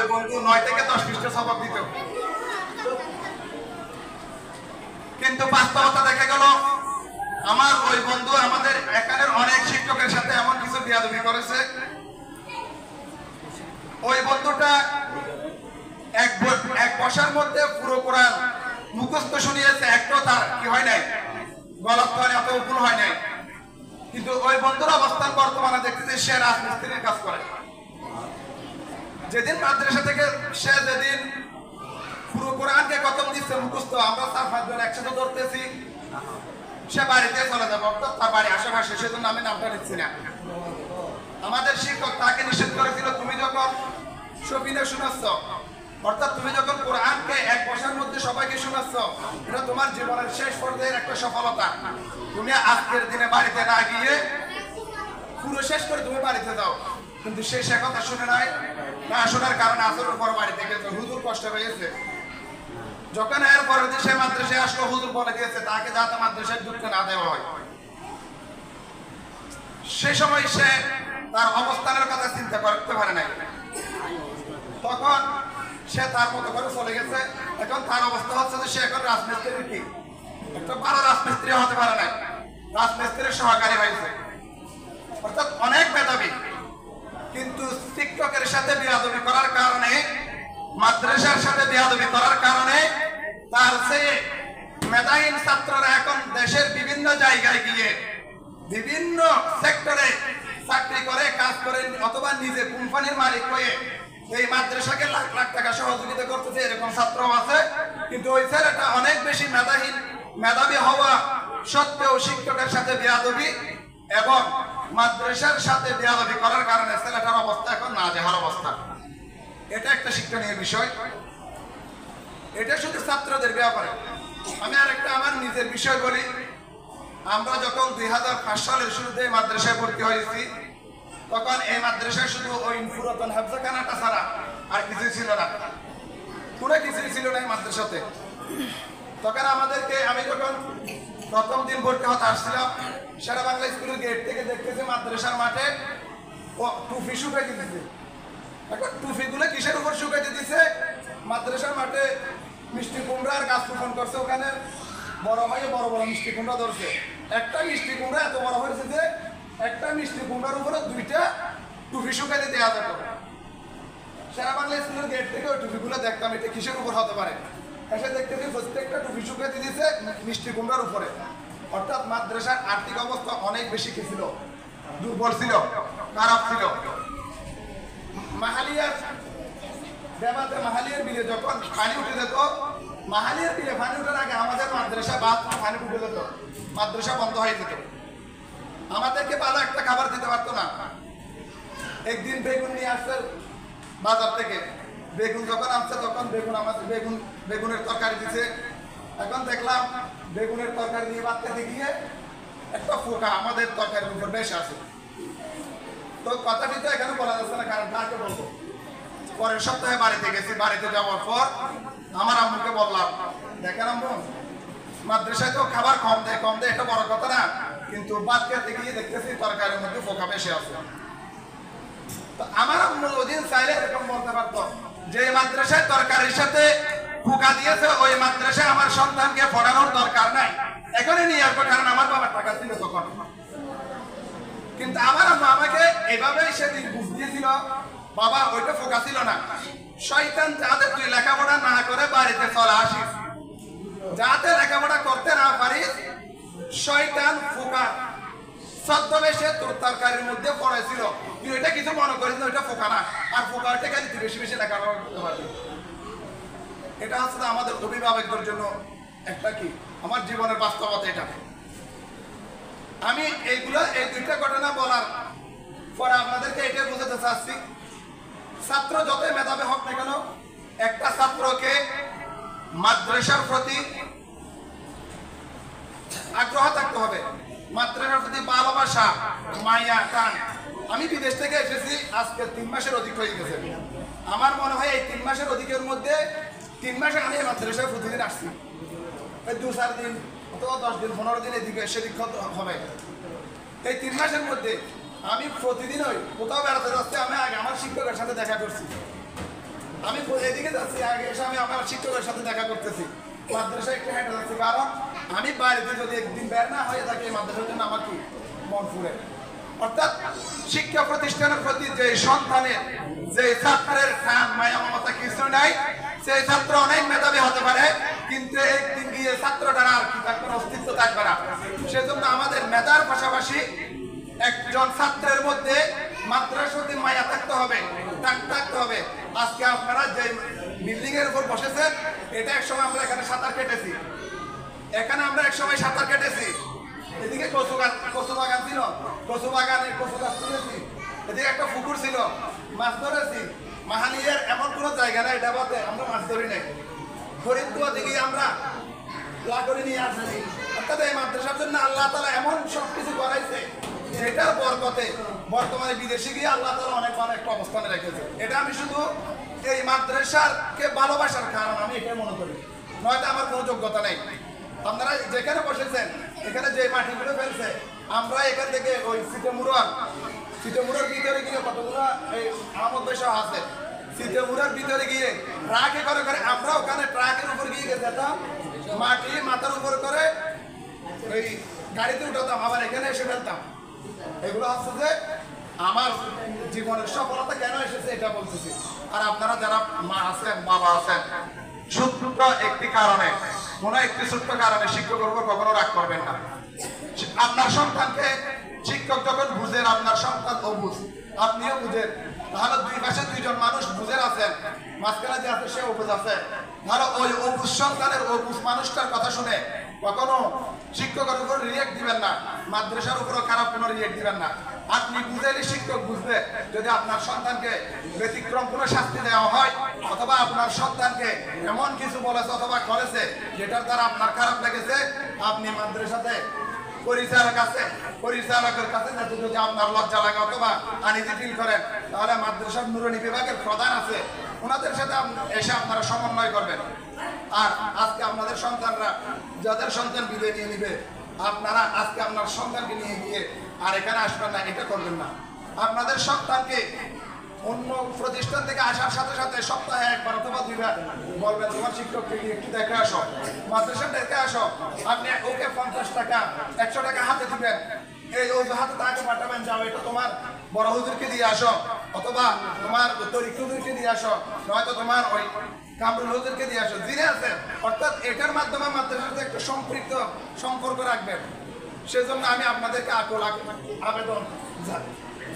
ওই বন্ধু 9 থেকে 10 পৃষ্ঠা সবক দিত, কিন্তু বাস্তবতা দেখা গেল আমার ওই বন্ধু আমাদের এখানের অনেক শিক্ষকের সাথে এমন কিছু বেয়াদবি করেছে। ওই বন্ধুটা এক বছর মধ্যে পুরো কোরআন মুখস্থ শুনিয়েছে, একটাও তার কি হয় নাই, গলত হয়, অত ভুল হয় নাই। কিন্তু ওই বন্ধুর অবস্থান বর্তমানে দেখতেছি সে রাজমিস্ত্রির কাজ করে। যেদিন মাদ্রাসা থেকে সে যেদিন পুরো কোরআনকে খতম দিচ্ছে মুখস্থ, আমরা 4-5 জন একসাথে ধরতেছি, সে বাড়িতে চলে যাবো, তার বাড়ি আশেপাশে, সেজন্য আমি নামটা নিচ্ছি না। আমাদের শিক্ষক তাকে নিষেধ করেছিল, তুমি যখন সফিনে শোনাচ্ছ, অর্থাৎ তুমি যখন কোরআনকে 1 বছরের মধ্যে সবাইকে শোনাচ্ছ, এটা তোমার জীবনের শেষ পর্যায়ের একটা সফলতা। তুমি আজকের দিনে বাড়িতে না গিয়ে পুরো শেষ করে তুমি বাড়িতে যাও। কিন্তু সে কথা শুনে নাই, না শোনার কারণে আসরের পর বাড়িতে গেছে, হুজুর কষ্ট পেয়েছে। যখন এর পরের দিন সে মাদ্রাসায় আসলো, হুজুর বলে দিয়েছে তাকে যাতে মাদ্রাসায় ঢুকতে না দেওয়া হয়। সে সময় সে তার অবস্থানের কথা চিন্তা করতে পারে নাই, তখন সে তার মতো করে চলে গেছে। এখন তার অবস্থা হচ্ছে যে সে এখন রাজমিস্ত্রি, কি একটা ভালো রাজমিস্ত্রি হতে পারে নাই, রাজমিস্ত্রির সহকারী হয়েছে, অর্থাৎ অনেক মেধাবী। কিন্তু শিক্ষকের সাথে বেয়াদবি করার কারণে, মাদ্রাসার সাথে বেয়াদবি করার কারণে তার চেয়ে মেধাহীন ছাত্ররা এখন দেশের বিভিন্ন জায়গায় গিয়ে বিভিন্ন সেক্টরে চাকরি করে, কাজ করে, অথবা নিজে কোম্পানির মালিক হয়ে এই মাদ্রাসাকে লাখ লাখ টাকা সহযোগিতা করতেছে, এরকম ছাত্র আছে। কিন্তু ওই ছেলেটা অনেক বেশি মেধাবী হওয়া সত্ত্বেও শিক্ষকের সাথে বেয়াদবি এবং মাদ্রাসার সাথে বেয়াদবি করার কারণে ছেলেটার অবস্থা এখন নাজেহাল অবস্থা। এটা একটা শিক্ষণীয় বিষয়। এটা শুধু ছাত্রদের ব্যাপারে। আমি আরেকটা আমার নিজের বিষয় বলি। আমরা যখন 2005 সালের শুরুতে মাদ্রাসায় ভর্তি হয়েছি, তখন এই মাদ্রাসায় শুধু ওই পুরাতন হাফজাখানাটা ছাড়া আর কিছুই ছিল না, কোনো কিছুই ছিল না এই মাদ্রাসাতে। তখন আমাদেরকে, আমি যখন প্রথম দিন ভর্তি হতে আসছিলাম, শেরে বাংলা স্কুলের গেট থেকে দেখতেছি মাদ্রাসার মাঠে টুপি শুকাইতে দিচ্ছে। এখন টুপিগুলো কিসের উপর শুকাইতে দিচ্ছে? মাদ্রাসার মাঠে মিষ্টি কুমড়ার গাছ রোপণ করছে, ওখানে বড় হয়ে বড় বড় মিষ্টি কুমড়া ধরছে। একটা মিষ্টি কুমড়া এত বড় হয়েছে যে একটা মিষ্টি কুমড়ার উপরে 2টা টুপি শুকাইতে দেওয়া যেত। শেরে বাংলা স্কুলের গেট থেকে ওই টুপিগুলো দেখতাম, এটা কিসের উপর হতে পারে। এসে দেখতেছি প্রত্যেকটা টুপি শুকাইতে দিচ্ছে মিষ্টি কুমড়ার উপরে। অর্থাৎ মাদ্রাসার আর্থিক অবস্থা অনেক বেশি কি ছিল, দুর্বল ছিল, খারাপ ছিল। মাহালিয়ার বিলে যখন পানি উঠে যেত, মাহালিয়ার বিলে পানি উঠার আগে আমাদের মাদ্রাসা পানি উঠে যেত, মাদ্রাসা বন্ধ হয়ে যেত। আমাদেরকে ভালো একটা খাবার দিতে পারতো না। একদিন বেগুন নিয়ে আসছে বাজার থেকে, বেগুন যখন আসছে তখন বেগুনের তরকারি দিছে। এখন দেখলাম বেগুনের তরকারি দিয়ে ভাত খেতে গিয়ে একটা ফোকা আমাদের তরকারির উপর বেশ আছে। তো কথাটি তো এখানে বলা যাচ্ছে না, কারণ কাকে বলবো। পরের সপ্তাহে বাড়িতে গেছি, বাড়িতে যাওয়ার পর আমার আম্মুকে বললাম, দেখেন আম্মু, মাদ্রাসায় তো খাবার কম দেয়, এটা বড় কথা না, কিন্তু ভাত খেতে গিয়ে দেখতেছি তরকারির মধ্যে ফোকা বেশি আছে। তো আমার আম্মু ওদিন চাইলে এরকম বলতে পারতো যে মাদ্রাসায় তরকারির সাথে ফোকা দিয়েছে, ওই মাদ্রাসায় আমার সন্তানকে পড়ানোর দরকার নাই, এখনই নিয়ে আসবো, কারণ আমার বাবার টাকা ছিল তখন। কিন্তু আমার আম্মু আমাকে এভাবেই সেদিন বুঝ দিয়েছিল, বাবা ওইটা ফোকা ছিল না, শয়তান যাতে তুই লেখাপড়া না করে বাড়িতে চলে আসিস, যাতে লেখাপড়া করতে না পারিস, শয়তান ফোকা ছদ্মবেশে তোর তরকারির মধ্যে পড়েছিল, তুই ওইটা কিছু মনে করিস না, ওইটা ফোকা না, আর ফোকা ওইটা খালি তুই বেশি বেশি লেখাপড়া করতে পারবি। এটা হচ্ছে আমাদের অভিভাবকদের জন্য একটা কি, আমার জীবনের বাস্তবতা এটা। আমি এই 2টা ঘটনা বলার পরে আপনাদেরকে এটা বোঝাতে চাচ্ছি, ছাত্র যতই মেধাবী হোক না কেন, একটা ছাত্রকে মাদ্রাসার প্রতি আগ্রহ থাকতে হবে, মাদ্রাসার প্রতি ভালোবাসা, মায়া, টান। আমি বিদেশ থেকে এসেছি আজকে 3 মাসের অধিক হয়ে গেছে। আমার মনে হয় এই 3 মাসের অধিকের মধ্যে 3 মাসে আমি মাদ্রাসায় প্রতিদিন আসছি, এই 2-4 দিন অথবা 10 দিন 15 দিন এদিকে সেদিক হবে। এই 3 মাসের মধ্যে আমি প্রতিদিন ওই কোথাও বেড়াতে যাচ্ছি, আমি আগে আমার শিক্ষকের সাথে দেখা করছি, আমি এদিকে যাচ্ছি, আগে এসে আমি আমার শিক্ষকের সাথে দেখা করতেছি, মাদ্রাসায় একটু হেঁটে যাচ্ছি, কারণ আমি বাড়িতে যদি একদিন বের না হয়ে থাকি এই মাদ্রাসার জন্য আমার কি মন পুরে। অর্থাৎ শিক্ষা প্রতিষ্ঠানের প্রতি যে সন্তানের যে ছাত্রের খান মায়া মমতা কিছু নাই, সেই ছাত্র অনেক মেধাবী হতে পারে, কিন্তু একদিন গিয়ে ছাত্রটার আর কি থাকবে না, অস্তিত্ব থাকবে না। সেজন্য আমাদের মেধার পাশাপাশি একজন ছাত্রের মধ্যে মাদ্রাসাতে মায়া থাকতে হবে, থাকতে হবে। আজকে আপনারা যে বিল্ডিং এর উপর বসেছেন, এটা একসময় আমরা এখানে সাঁতার কেটেছি, এখানে আমরা একসময় সাঁতার কেটেছি। এদিকে কচু বাগান ছিল, কচু বাগানে কচু গাছ তুলেছি, এদিকে একটা পুকুর ছিল, মাছ ধরেছি। মাহালিয়ার এমন কোন জায়গা নাই ডাবাতে আমরা মাছ ধরি নাই। ফরিদপুর দিকে আমরা লাগরে নিয়ে আসছি। অর্থাৎ এই মাদ্রাসার জন্য আল্লাহ তাআলা এমন সবকিছু করাইছে, যেটার বরকতে বর্তমানে বিদেশে গিয়ে আল্লাহ তাআলা অনেক ভালো একটা অবস্থানে রেখেছে। এটা আমি শুধু এই মাদ্রাসাকে ভালোবাসার কারণ আমি এটা মনে করি, নয়তো আমার কোনো যোগ্যতা নেই। আপনারা যেখানে বসেছেন, এখানে যে মাটিগুলো ফেলছে, আমরা এখান থেকে ওই সিটেমুড়ার ভিতরে গিয়ে কতগুলো এই আহমদ বৈশাখ আছে, সিটেমুড়ার ভিতরে গিয়ে ট্রাকে করে করে আমরা ওখানে ট্রাকের উপর গিয়ে যেতাম, মাটি মাথার উপর করে ওই গাড়িতে উঠাতাম, আবার এখানে এসে ফেলতাম। এগুলো হচ্ছে যে আমার জীবনের সফলতা কেন এসেছে এটা বলতেছি। আর আপনারা যারা মা আছেন, বাবা আছেন, ছোট্ট একটি কারণে, কোন একটি ছোট্ট কারণে শিক্ষকের উপর কখনো রাগ করবেন না। আপনার সন্তানকে শিক্ষক যখন বুঝেন, আপনার সন্তান অবুঝ, আপনিও বুঝেন, তাহলে দুই পাশে দুইজন মানুষ বুঝের আছেন, মাঝখানে যে আছে সে অবুঝ আছে। তাহলে ওই অবুঝ সন্তানের অবুঝ মানুষটার কথা শুনে কখনো শিক্ষকের উপর রিয়েক্ট দিবেন না, মাদ্রাসার উপরও খারাপ কোনো রিয়েক্ট দিবেন না। আপনি বুঝাইলে শিক্ষক বুঝবে। যদি আপনার সন্তানকে ব্যতিক্রম কোনো শাস্তি দেওয়া হয়, অথবা আপনার সন্তানকে এমন কিছু বলেছে অথবা করেছে যেটার দ্বারা আপনার খারাপ লেগেছে, আপনি মাদ্রাসাতে পরিচালকের কাছে যদি আপনার লজ্জা লাগে অথবা আনিজি ফিল করেন, তাহলে মাদ্রাসার নুরানি বিভাগের প্রধান আছে, ওনাদের সাথে এসে আপনারা সমন্বয় করবেন। আর আজকে আপনাদের সন্তানরা, যাদের সন্তান বিদায় নিয়ে নিবে, আপনারা আজকে আপনার সন্তানকে নিয়ে গিয়ে আর এখানে আসবেন না, এটা করবেন না। আপনাদের সন্তানকে অন্য প্রতিষ্ঠান থেকে আসার সাথে সাথে সপ্তাহে একবার অথবা দুইবার বলবেন, তোমার শিক্ষককে গিয়ে একটু দেখে আসো, মাদ্রাসা দেখে আসো। আপনি ওকে 50 টাকা 100 টাকা হাতে দিবেন, এই হাতে টাকা পাঠাবেন, যাও এটা তোমার বড় হুজুরকে দিয়ে আসো, অথবা তোমার তরিক হুজুরকে দিয়ে আসো, নয়তো তোমার ওই কামরুল হুজুরকে দিয়ে আসো, যিনি আছেন। অর্থাৎ এটার মাধ্যমে মাদ্রাসার সাথে একটা সম্পৃক্ত সম্পর্ক রাখবেন। সেজন্য আমি আপনাদেরকে আবেদন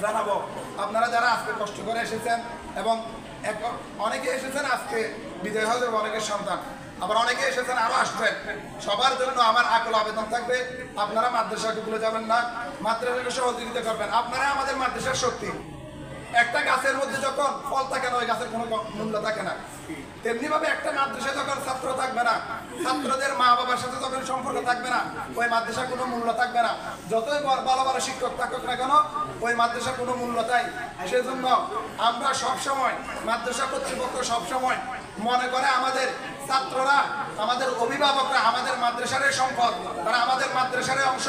জানাবো, আপনারা যারা আজকে কষ্ট করে এসেছেন এবং অনেকে এসেছেন আজকে বিদায় হয়ে যাবে অনেকের সন্তান, আবার অনেকে এসেছেন আরো আসবেন, সবার জন্য আমার আকুল আবেদন থাকবে, আপনারা মাদ্রাসাকে ভুলে যাবেন না, মাদ্রাসাকে সহযোগিতা করবেন। আপনারা আমাদের মাদ্রাসার শক্তি। একটা গাছের মধ্যে যখন ফল থাকে না, ওই গাছের কোনো মূল্য থাকে না। তেমনি ভাবে একটা মাদ্রাসায় যখন ছাত্র থাকবে না, ছাত্রদের মা বাবার সাথে যখন সম্পর্ক থাকবে না, ওই মাদ্রাসার কোনো মূল্য থাকবে না। যতই ভালো ভালো শিক্ষক থাকুক না কেন, ওই মাদ্রাসার কোনো মূল্য তাই। সেজন্য আমরা সবসময়, মাদ্রাসা কর্তৃপক্ষ সবসময় মনে করে আমাদের ছাত্ররা, আমাদের অভিভাবকরা আমাদের মাদ্রাসার সম্পদ, তারা আমাদের মাদ্রাসার অংশ।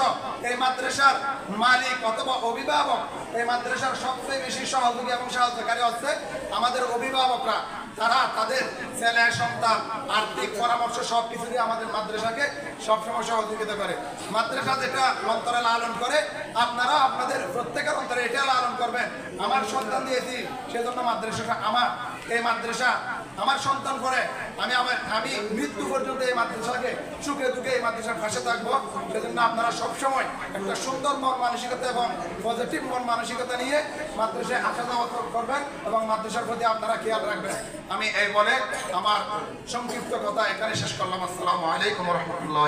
এই মাদ্রাসার মালিক অথবা অভিভাবক, এই মাদ্রাসার সবচেয়ে বেশি সহযোগী এবং সাহায্যকারী হচ্ছে আমাদের অভিভাবকরা। তারা তাদের ছেলে সন্তান আর্থিক পরামর্শ সবকিছু দিয়ে আমাদের মাদ্রাসাকে সবসময় সহযোগিতা করে। মাদ্রাসা যেটা অন্তরে লালন করে, আপনারা আপনাদের প্রত্যেকের অন্তরে এটা লালন করবেন। আমার সন্তান দিয়েছি, সেজন্য মাদ্রাসাটা আমার, এই মাদ্রাসা আমার সন্তান করে, আমি মৃত্যু পর্যন্ত এই মাদ্রাসাকে সুখে দুঃখে এই মাদ্রাসার পাশে থাকবো। সেজন্য আপনারা সবসময় একটা সুন্দর মন মানসিকতা এবং পজিটিভ মন মানসিকতা নিয়ে মাদ্রাসায় আসা যাওয়া করবেন এবং মাদ্রাসার প্রতি আপনারা খেয়াল রাখবেন। আমি এই বলে আমার সংক্ষিপ্ত কথা এখানে শেষ করলাম। আসসালামু আলাইকুম ওয়া রাহমাতুল্লাহ।